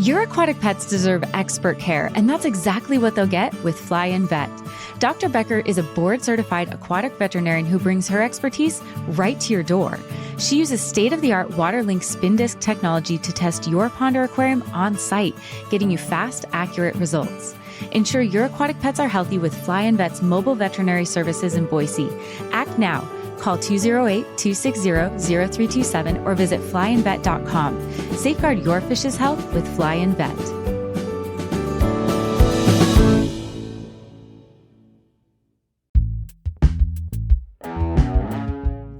Your aquatic pets deserve expert care, and that's exactly what they'll get with Fly In Vet. Dr. Becker is a board-certified aquatic veterinarian who brings her expertise right to your door. She uses state-of-the-art WaterLink spin disc technology to test your pond or aquarium on site, getting you fast, accurate results. Ensure your aquatic pets are healthy with Fly In Vet's mobile veterinary services in Boise. Act now. Call 208-260-0327 or visit flyinvet.com. Safeguard your fish's health with Fly In Vet.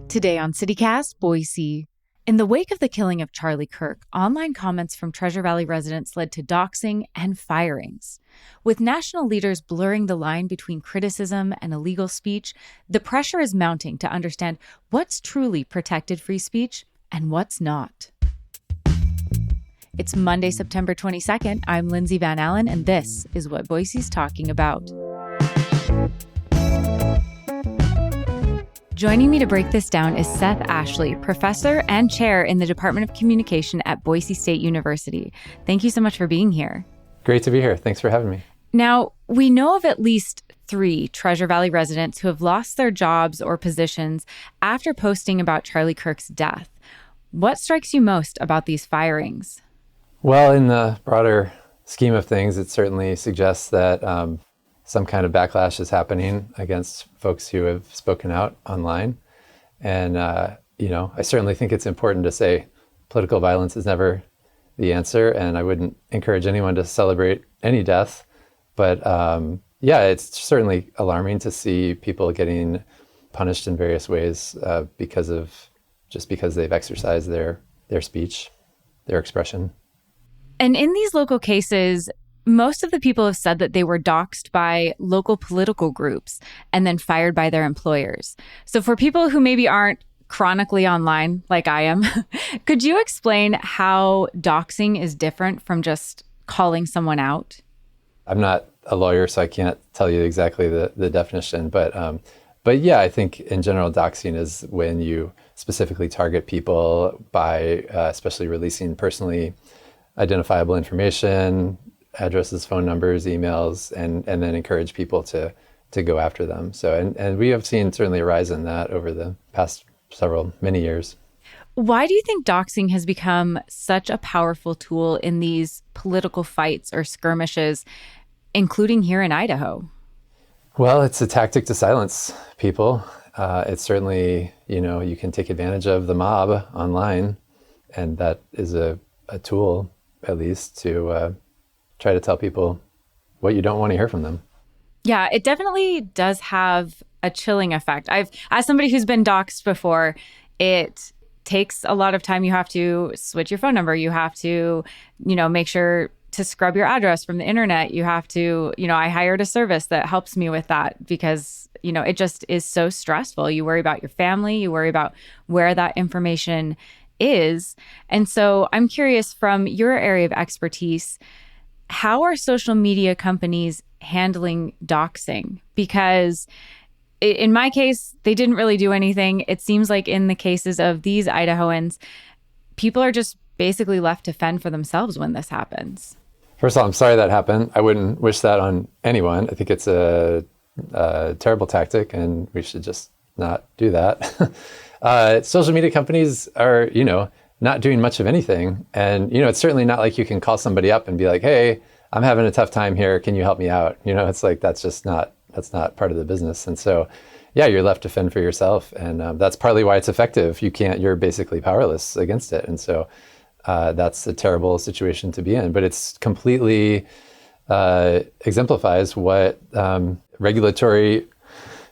Today on CityCast, Boise. In the wake of the killing of Charlie Kirk, online comments from Treasure Valley residents led to doxing and firings. With national leaders blurring the line between criticism and illegal speech, the pressure is mounting to understand what's truly protected free speech and what's not. It's Monday, September 22nd. I'm Lindsay Van Allen, and this is what Boise's talking about. Joining me to break this down is Seth Ashley, professor and chair in the Department of Communication at Boise State University. Thank you so much for being here. Great to be here. Thanks for having me. Now, we know of at least 3 Treasure Valley residents who have lost their jobs or positions after posting about Charlie Kirk's death. What strikes you most about these firings? Well, in the broader scheme of things, it certainly suggests that some kind of backlash is happening against folks who have spoken out online. And, I certainly think it's important to say political violence is never the answer, and I wouldn't encourage anyone to celebrate any death. But it's certainly alarming to see people getting punished in various ways because they've exercised their speech, their expression. And in these local cases, most of the people have said that they were doxxed by local political groups and then fired by their employers. So for people who maybe aren't chronically online like I am, could you explain how doxing is different from just calling someone out? I'm not a lawyer, so I can't tell you exactly the definition, but yeah, I think in general, doxing is when you specifically target people by especially releasing personally identifiable information, addresses, phone numbers, emails, and then encourage people to go after them. So, and we have seen certainly a rise in that over the past many years. Why do you think doxing has become such a powerful tool in these political fights or skirmishes, including here in Idaho? Well, it's a tactic to silence people. It's certainly, you can take advantage of the mob online, and that is a tool, at least, to try to tell people what you don't want to hear from them. Yeah, it definitely does have a chilling effect. As somebody who's been doxxed before, it takes a lot of time. You have to switch your phone number. You have to, make sure to scrub your address from the internet. You have to, I hired a service that helps me with that because, it just is so stressful. You worry about your family. You worry about where that information is. And so I'm curious, from your area of expertise, how are social media companies handling doxing? Because in my case, they didn't really do anything. It seems like in the cases of these Idahoans, people are just basically left to fend for themselves when this happens. First of all, I'm sorry that happened. I wouldn't wish that on anyone. I think it's a terrible tactic, and we should just not do that. Social media companies are, not doing much of anything. And, it's certainly not like you can call somebody up and be like, hey, I'm having a tough time here. Can you help me out? It's like, that's not part of the business. And so, yeah, you're left to fend for yourself. And that's partly why it's effective. You're basically powerless against it. And so that's a terrible situation to be in. But it's completely exemplifies what regulatory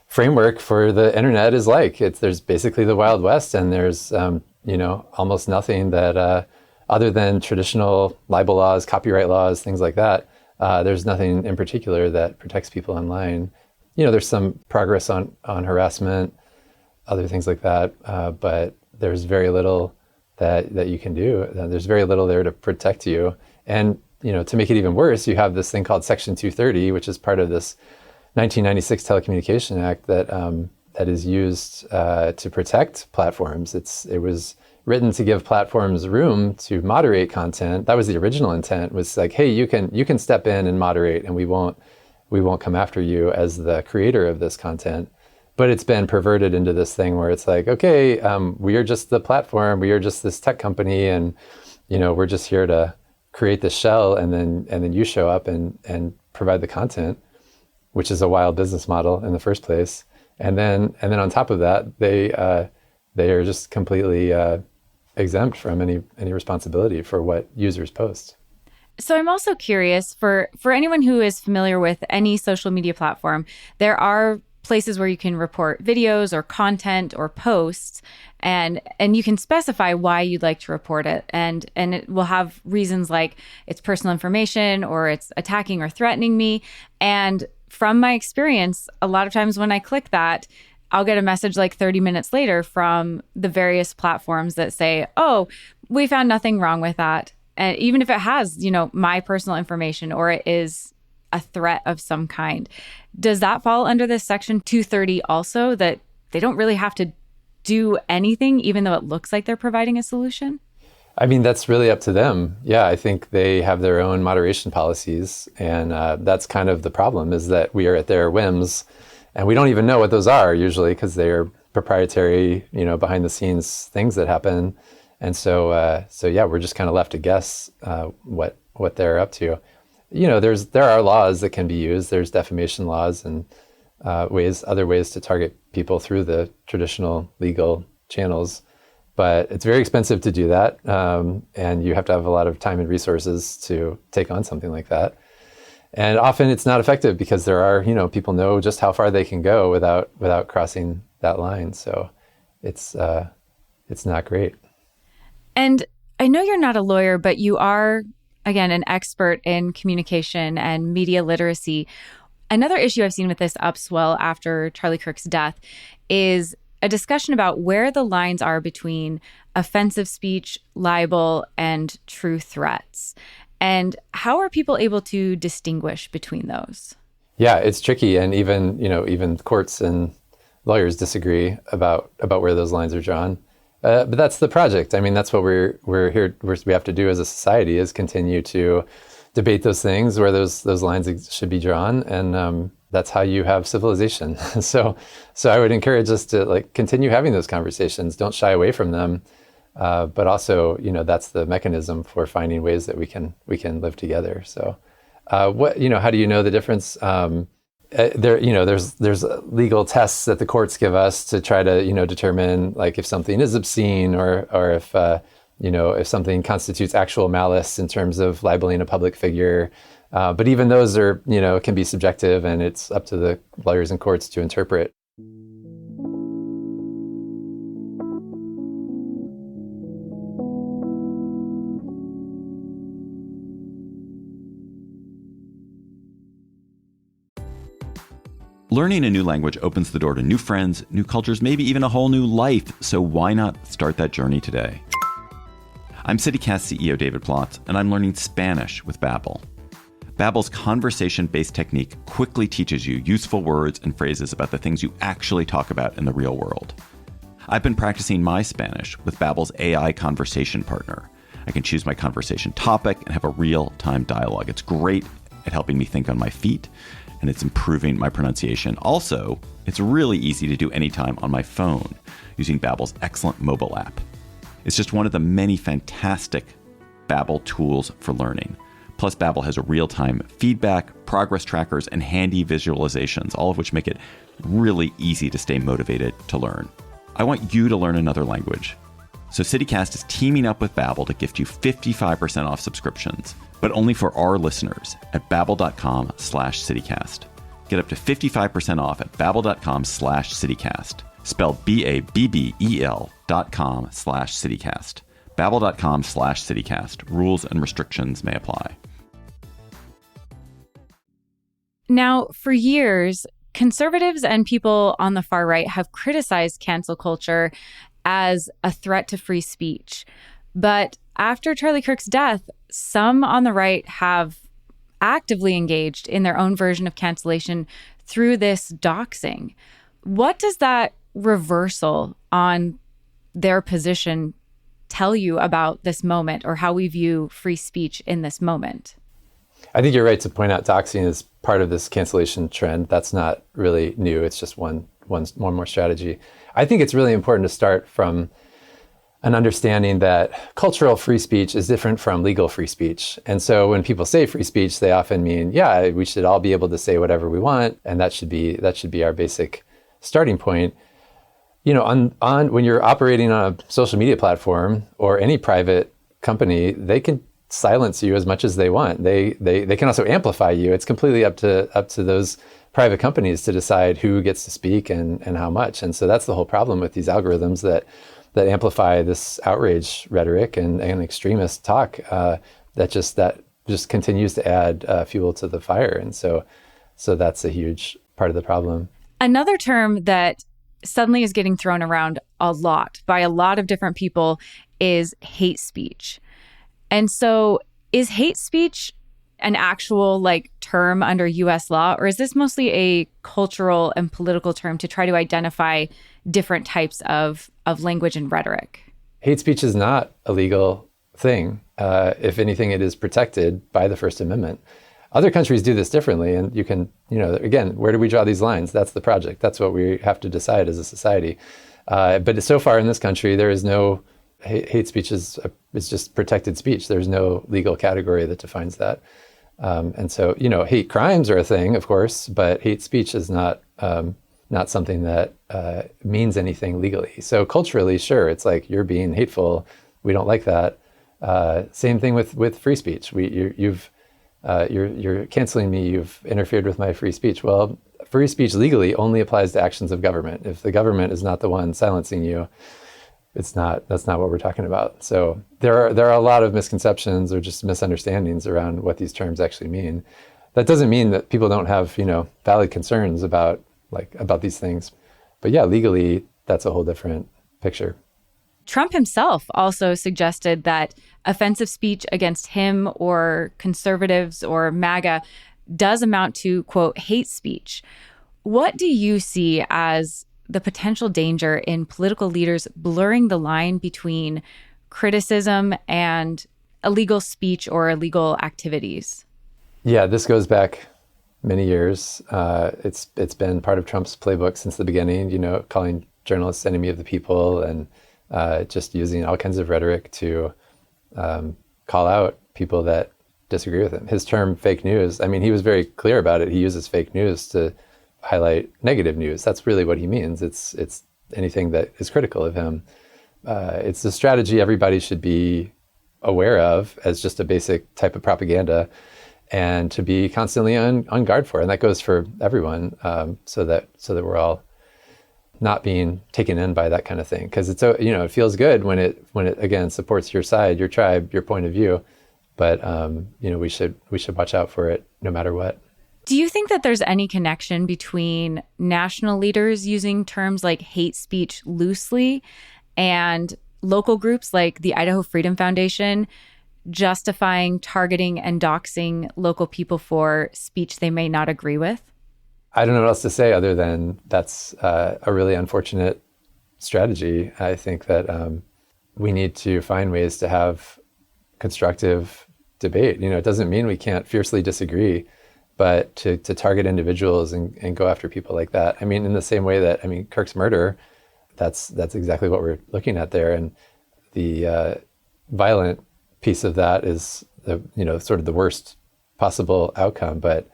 framework for the internet is like. There's basically the Wild West, and there's almost nothing that other than traditional libel laws, copyright laws, things like that. There's nothing in particular that protects people online. There's some progress on harassment, other things like that, but there's very little that you can do. There's very little there to protect you. And to make it even worse, you have this thing called Section 230, which is part of this 1996 Telecommunication Act that is used to protect platforms. It was written to give platforms room to moderate content. That was the original intent, was like, hey, you can step in and moderate, and we won't come after you as the creator of this content. But it's been perverted into this thing where it's like, okay, we are just the platform, we are just this tech company, and we're just here to create the shell, and then you show up and provide the content, which is a wild business model in the first place. And then on top of that, they are just completely exempt from any responsibility for what users post. So I'm also curious, for anyone who is familiar with any social media platform, there are places where you can report videos or content or posts, and you can specify why you'd like to report it, and it will have reasons like it's personal information or it's attacking or threatening me. And from my experience, a lot of times when I click that, I'll get a message like 30 minutes later from the various platforms that say, oh, we found nothing wrong with that. And even if it has, my personal information, or it is a threat of some kind. Does that fall under this Section 230 also, that they don't really have to do anything, even though it looks like they're providing a solution? I mean, that's really up to them. Yeah, I think they have their own moderation policies. And that's kind of the problem, is that we are at their whims. And we don't even know what those are usually, because they are proprietary, behind the scenes things that happen. And so yeah, we're just kind of left to guess what they're up to. There are laws that can be used. There's defamation laws and other ways to target people through the traditional legal channels. But it's very expensive to do that. And you have to have a lot of time and resources to take on something like that. And often it's not effective because there are, people know just how far they can go without crossing that line. So it's not great. And I know you're not a lawyer, but you are, again, an expert in communication and media literacy. Another issue I've seen with this upswell after Charlie Kirk's death is a discussion about where the lines are between offensive speech, libel, and true threats. And how are people able to distinguish between those? Yeah, it's tricky. And even courts and lawyers disagree about where those lines are drawn. But that's the project. I mean, that's what we're here. We have to do as a society, is continue to debate those things, where those lines should be drawn, and that's how you have civilization. So I would encourage us to continue having those conversations. Don't shy away from them, but also that's the mechanism for finding ways that we can live together. So how do you know the difference? There's legal tests that the courts give us to try to determine if something is obscene, or if something constitutes actual malice in terms of libeling a public figure. But even those are can be subjective, and it's up to the lawyers and courts to interpret. Learning a new language opens the door to new friends, new cultures, maybe even a whole new life. So why not start that journey today? I'm CityCast CEO David Plotz, and I'm learning Spanish with Babbel. Babbel's conversation-based technique quickly teaches you useful words and phrases about the things you actually talk about in the real world. I've been practicing my Spanish with Babbel's AI conversation partner. I can choose my conversation topic and have a real-time dialogue. It's great at helping me think on my feet, and it's improving my pronunciation. Also, it's really easy to do anytime on my phone using Babbel's excellent mobile app. It's just one of the many fantastic Babbel tools for learning. Plus, Babbel has a real-time feedback, progress trackers, and handy visualizations, all of which make it really easy to stay motivated to learn. I want you to learn another language. So CityCast is teaming up with Babbel to gift you 55% off subscriptions, but only for our listeners at babbel.com/citycast. Get up to 55% off at babbel.com/citycast. Spelled BABBEL.com/citycast. Babbel.com/citycast. Rules and restrictions may apply. Now, for years, conservatives and people on the far right have criticized cancel culture as a threat to free speech. But after Charlie Kirk's death, some on the right have actively engaged in their own version of cancellation through this doxing. What does that reversal on their position tell you about this moment or how we view free speech in this moment? I think you're right to point out doxing is part of this cancellation trend. That's not really new. It's just one more strategy. I think it's really important to start from an understanding that cultural free speech is different from legal free speech. And so when people say free speech, they often mean, yeah, we should all be able to say whatever we want, and that should be our basic starting point. On when you're operating on a social media platform or any private company, they can silence you as much as they want. They can also amplify you. It's completely up to those private companies to decide who gets to speak and how much. And so that's the whole problem with these algorithms that amplify this outrage rhetoric and extremist talk that just continues to add fuel to the fire. And so that's a huge part of the problem. Another term that suddenly is getting thrown around a lot by a lot of different people is hate speech. And so is hate speech an actual term under US law, or is this mostly a cultural and political term to try to identify different types of language and rhetoric? Hate speech is not a legal thing. If anything, it is protected by the First Amendment. Other countries do this differently, and you can, again, where do we draw these lines? That's the project. That's what we have to decide as a society. But so far in this country, there is no hate speech is just protected speech. There's no legal category that defines that. And so, hate crimes are a thing, of course, but hate speech is not something that means anything legally. So culturally, sure, it's like you're being hateful. We don't like that. Same thing with free speech. You're canceling me. You've interfered with my free speech. Well, free speech legally only applies to actions of government. If the government is not the one silencing you, that's not what we're talking about. So there are a lot of misconceptions or just misunderstandings around what these terms actually mean. That doesn't mean that people don't have, valid concerns about these things. But yeah, legally, that's a whole different picture. Trump himself also suggested that offensive speech against him or conservatives or MAGA does amount to, quote, hate speech. What do you see as the potential danger in political leaders blurring the line between criticism and illegal speech or illegal activities? Yeah, this goes back many years. It's been part of Trump's playbook since the beginning, calling journalists enemy of the people and just using all kinds of rhetoric to call out people that disagree with him. His term fake news, he was very clear about it. He uses fake news to highlight negative news. That's really what he means. It's anything that is critical of him. It's a strategy everybody should be aware of as just a basic type of propaganda and to be constantly on guard for. And that goes for everyone, so that we're all not being taken in by that kind of thing. Because it feels good when it again supports your side, your tribe, your point of view. But we should watch out for it no matter what. Do you think that there's any connection between national leaders using terms like hate speech loosely and local groups like the Idaho Freedom Foundation justifying targeting and doxing local people for speech they may not agree with? I don't know what else to say other than that's a really unfortunate strategy. I think that we need to find ways to have constructive debate. It doesn't mean we can't fiercely disagree, but to target individuals and go after people like that. In the same way that, Kirk's murder, that's exactly what we're looking at there. And the violent piece of that is sort of the worst possible outcome. But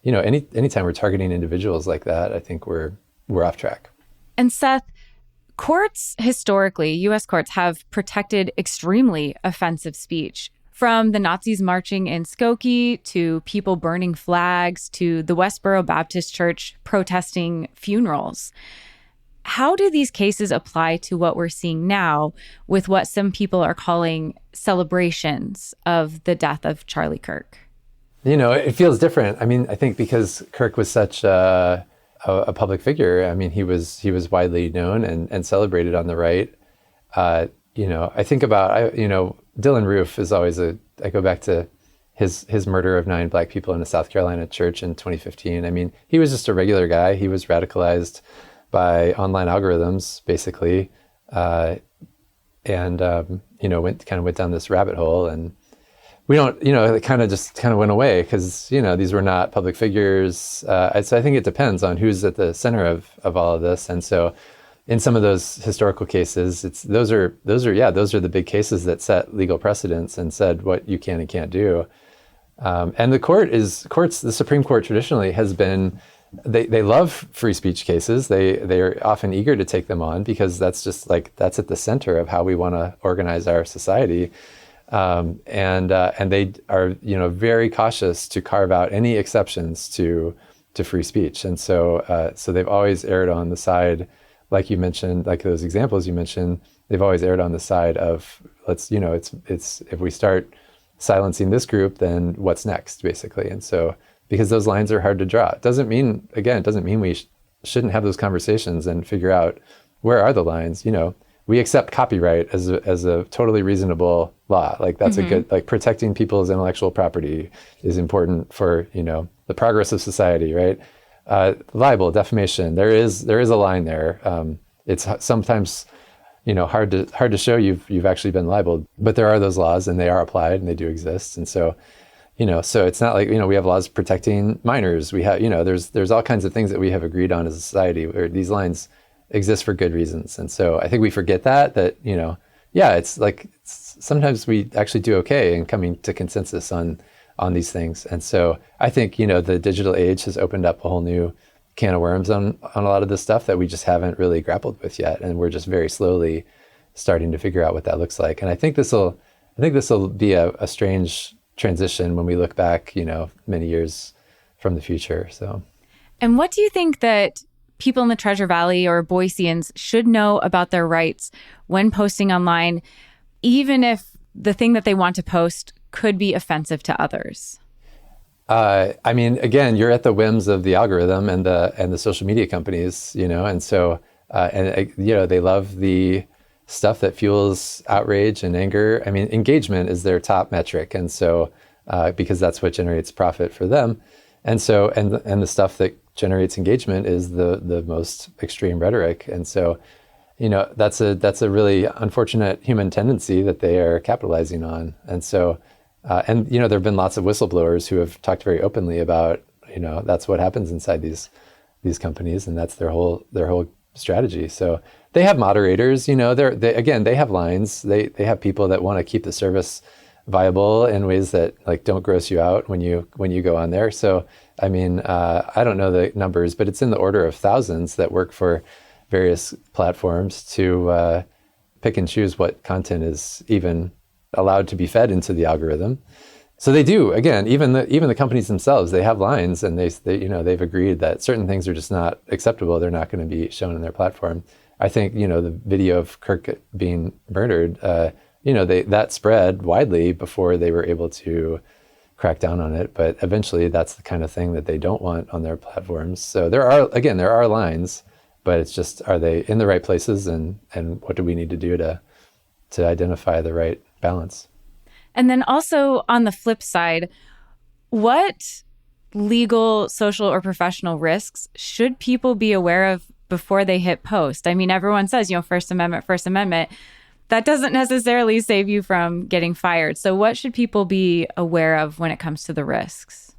anytime we're targeting individuals like that, I think we're off track. And Seth, courts historically, U.S. courts have protected extremely offensive speech. From the Nazis marching in Skokie to people burning flags to the Westboro Baptist Church protesting funerals. How do these cases apply to what we're seeing now with what some people are calling celebrations of the death of Charlie Kirk? It feels different. I think because Kirk was such a public figure. He was widely known and celebrated on the right. I think about, Dylan Roof is always I go back to his murder of 9 Black people in a South Carolina church in 2015. He was just a regular guy. He was radicalized by online algorithms, basically. went down this rabbit hole, and we don't, it kind of went away because, these were not public figures. So I think it depends on who's at the center of all of this. And so in some of those historical cases, those are the big cases that set legal precedents and said what you can and can't do. And the Supreme Court traditionally has been, they love free speech cases. They are often eager to take them on because that's at the center of how we want to organize our society. And they are, very cautious to carve out any exceptions to free speech. And so they've always erred on the side, like you mentioned, like those examples you mentioned, they've always erred on the side of it's if we start silencing this group, then what's next, basically. And so because those lines are hard to draw, it doesn't mean we shouldn't have those conversations and figure out where are the lines. We accept copyright as a totally reasonable law. Like that's a good, like protecting people's intellectual property is important for, the progress of society, right? Libel, defamation, there is a line there. It's sometimes, hard to show you've actually been libeled, but there are those laws and they are applied and they do exist. And so, so it's not like, we have laws protecting minors. We have, there's all kinds of things that we have agreed on as a society where these lines exist for good reasons. And so I think we forget that, it's like sometimes we actually do okay in coming to consensus on these things. And so I think, the digital age has opened up a whole new can of worms on a lot of this stuff that we just haven't really grappled with yet. And we're just very slowly starting to figure out what that looks like. And I think this will be a strange transition when we look back, many years from the future. So, and what do you think that people in the Treasure Valley or Boiseans should know about their rights when posting online, even if the thing that they want to post could be offensive to others? Again, you're at the whims of the algorithm and the social media companies, and so, they love the stuff that fuels outrage and anger. Engagement is their top metric. And so, because that's what generates profit for them. And so, and the stuff that generates engagement is the most extreme rhetoric. And so, that's a really unfortunate human tendency that they are capitalizing on. And so, there have been lots of whistleblowers who have talked very openly about, that's what happens inside these companies, and that's their whole strategy. So they have moderators, they have lines. They have people that want to keep the service viable in ways that don't gross you out when you go on there. So I don't know the numbers, but it's in the order of thousands that work for various platforms to pick and choose what content is even allowed to be fed into the algorithm. So they do, again, even the companies themselves, they have lines, and they've agreed that certain things are just not acceptable. They're not going to be shown in their platform. I think, the video of Kirk being murdered, that spread widely before they were able to crack down on it. But eventually that's the kind of thing that they don't want on their platforms. So there are lines, but it's just, are they in the right places, and what do we need to do to identify the right balance? And then also on the flip side, what legal, social, or professional risks should people be aware of before they hit post? Everyone says, First Amendment. That doesn't necessarily save you from getting fired. So what should people be aware of when it comes to the risks?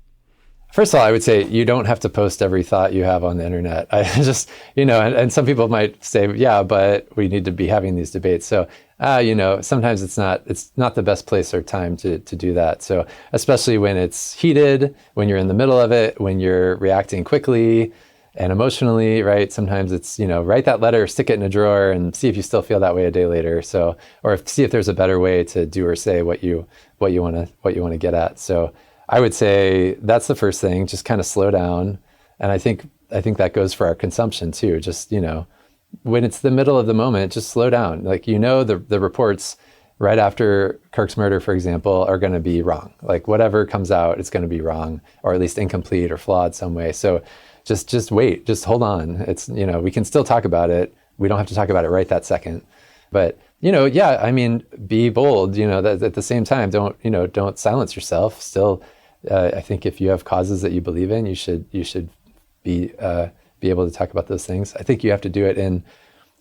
First of all, I would say you don't have to post every thought you have on the internet. I just, and some people might say, yeah, but we need to be having these debates. So, sometimes it's not the best place or time to do that. So especially when it's heated, when you're in the middle of it, when you're reacting quickly and emotionally, right? Sometimes it's, write that letter, stick it in a drawer, and see if you still feel that way a day later. So, or see if there's a better way to do or say what you want to get at. So I would say that's the first thing, just kind of slow down. And I think that goes for our consumption too. Just, when it's the middle of the moment, just slow down. The reports right after Kirk's murder, for example, are going to be wrong. Whatever comes out, it's going to be wrong, or at least incomplete or flawed some way. So just wait, just hold on. It's, we can still talk about it. We don't have to talk about it right that second. But, be bold, that at the same time, don't silence yourself. Still, I think if you have causes that you believe in, you should be able to talk about those things. I think you have to do it in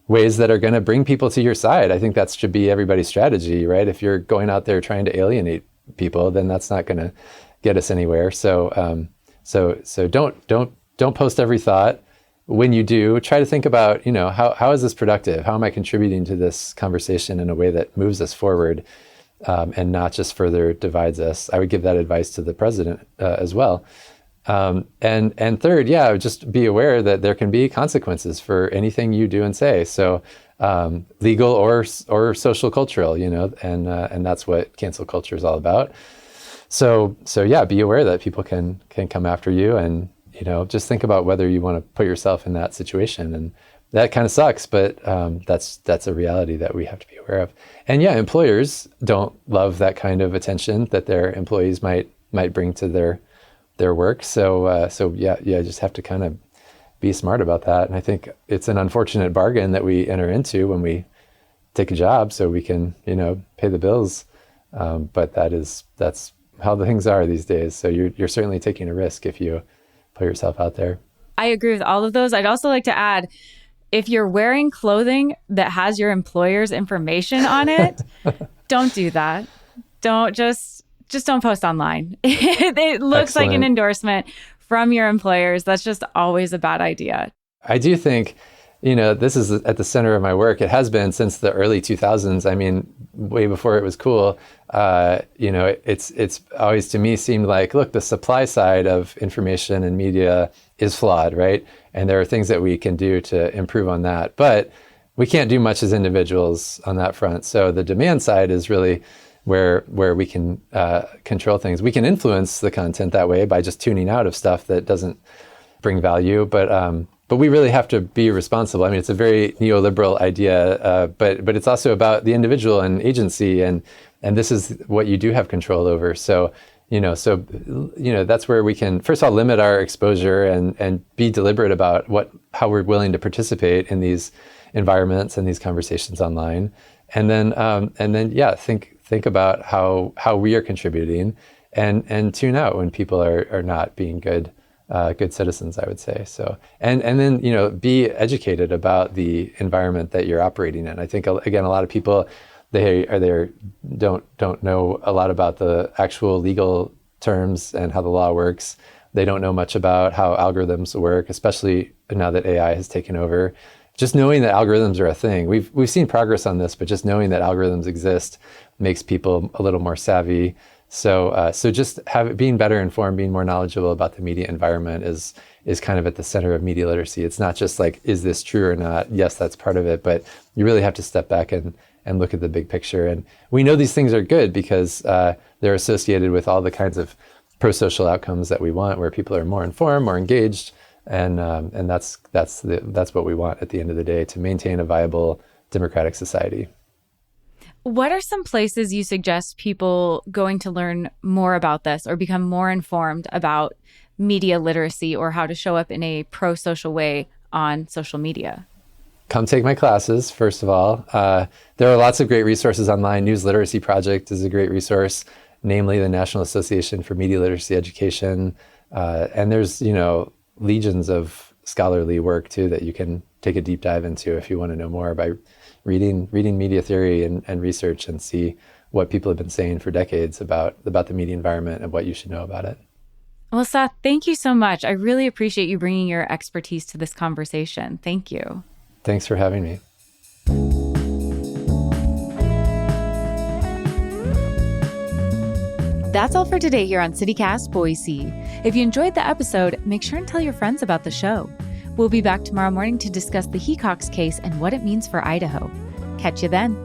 ways that are going to bring people to your side. I think that should be everybody's strategy, right? If you're going out there trying to alienate people, then that's not going to get us anywhere. So don't post every thought. When you do, try to think about, how is this productive? How am I contributing to this conversation in a way that moves us forward, and not just further divides us? I would give that advice to the president as well. And third, just be aware that there can be consequences for anything you do and say. So legal or social cultural, and that's what cancel culture is all about. So be aware that people can come after you, and just think about whether you want to put yourself in that situation. And that kind of sucks, but that's a reality that we have to be aware of. And employers don't love that kind of attention that their employees might bring to their work. So just have to kind of be smart about that. And I think it's an unfortunate bargain that we enter into when we take a job so we can, pay the bills. But that's how the things are these days. So you're certainly taking a risk if you put yourself out there. I agree with all of those. I'd also like to add, if you're wearing clothing that has your employer's information on it, don't do that. Just don't post online. It looks like an endorsement from your employers. That's just always a bad idea. I do think, this is at the center of my work. It has been since the early 2000s. I mean, way before it was cool. It's always to me seemed like, look, the supply side of information and media is flawed, right? And there are things that we can do to improve on that. But we can't do much as individuals on that front. So the demand side is really where we can control things. We can influence the content that way by just tuning out of stuff that doesn't bring value. But we really have to be responsible. I mean, it's a very neoliberal idea, but it's also about the individual and agency, and this is what you do have control over. So that's where we can, first of all, limit our exposure and be deliberate about how we're willing to participate in these environments and these conversations online, and then think about how we are contributing, and tune out when people are not being good citizens, I would say. So, and then, be educated about the environment that you're operating in. I think, again, a lot of people, they don't know a lot about the actual legal terms and how the law works. They don't know much about how algorithms work, especially now that AI has taken over. Just knowing that algorithms are a thing. We've seen progress on this, but just knowing that algorithms exist makes people a little more savvy. So just being better informed, being more knowledgeable about the media environment is kind of at the center of media literacy. It's not just like, is this true or not? Yes, that's part of it, but you really have to step back and look at the big picture. And we know these things are good because they're associated with all the kinds of pro-social outcomes that we want, where people are more informed, more engaged, and that's what we want at the end of the day, to maintain a viable democratic society. What are some places you suggest people going to learn more about this or become more informed about media literacy or how to show up in a pro-social way on social media? Come take my classes, first of all. There are lots of great resources online. News Literacy Project is a great resource, namely the National Association for Media Literacy Education. And there's, legions of scholarly work, too, that you can take a deep dive into if you want to know more by reading media theory and research, and see what people have been saying for decades about the media environment and what you should know about it. Well, Seth, thank you so much. I really appreciate you bringing your expertise to this conversation. Thank you. Thanks for having me. That's all for today here on CityCast Boise. If you enjoyed the episode, make sure and tell your friends about the show. We'll be back tomorrow morning to discuss the Hecox case and what it means for Idaho. Catch you then.